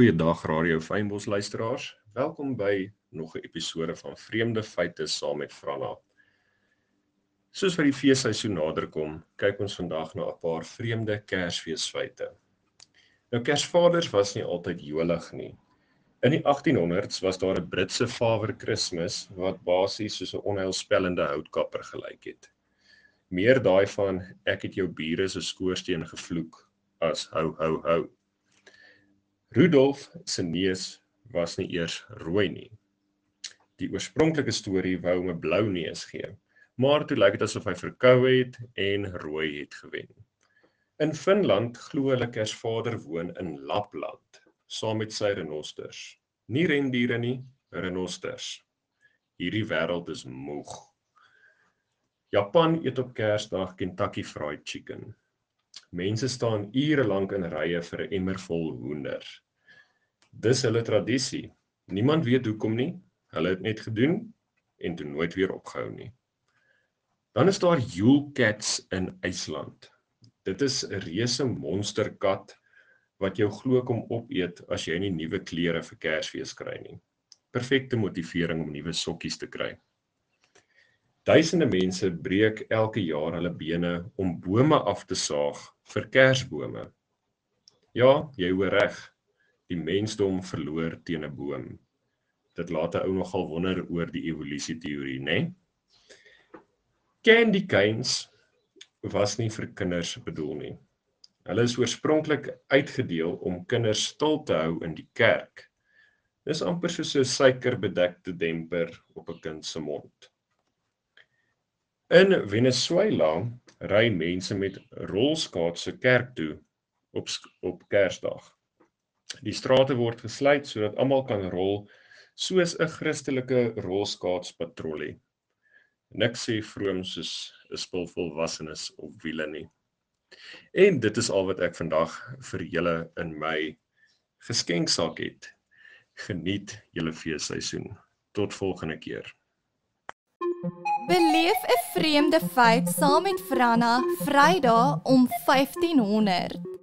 Goeiedag Radio Fynbos luisteraars. Welkom by nog 'n episode van Vreemde Feite saam met Franna. Soos wat die feesseisoen naderkom, kyk ons vandag na 'n paar vreemde Kersfeesfeite. Nou Kersvaders was nie altyd jolig nie. In die 1800s was daar 'n Britse Father Christmas wat basies soos 'n onheilspellende houtkapper gelyk het. Meer daai van ek het jou bure se skoorsteen gevloek as hou hou hou. Rudolf se neus was nie eers rooi nie. Die oorspronklike storie wou hom 'n blou neus gee, maar toe lyk dit asof hy verkou het en rooi het gewen. In Finland glo hulle Kersvader woon in Lapland, saam met sy renosters. Nie rendiere nie, renosters. Hierdie wêreld is moeg. Japan eet op Kersdag Kentucky Fried Chicken. Mense staan ure lank in rye vir 'n emmer vol hoender. Dis hulle tradisie. Niemand weet hoekom nie. Hulle het net gedoen en toe nooit weer opgehou nie. Dan is daar Yule Cats in IJsland. Dit is 'n reuse monsterkat wat jou glo kom opeet as jy nie nuwe klere vir Kersfees kry nie. Perfekte motivering om nuwe sokkies te kry. Duisende mense breek elke jaar hulle bene om bome af te saag vir Kersbome. Ja, jy hoor reg. Die mensdom verloor teen 'n boom. Dit laat 'n ou nogal wonder oor die evolusieteorie, né? Candy canes was nie vir kinders bedoel nie. Hulle is oorspronklik uitgedeel om kinders stil te hou in die kerk. Dis amper soos 'n suikerbedekte demper op 'n kind se mond. In Venezuela ry mense met rolskaatse kerk toe op Kersdag. Die strate word gesluit sodat almal kan rol soos 'n Christelike rolskaatspatrollie. Niks sê vroom soos 'n spul volwassenes op wiele nie. En dit is al wat ek vandag vir julle in my geskenksak het. Geniet julle feesseisoen. Tot volgende keer. Beleef 'n vreemde feit saam met Franna Vrydag om 1500.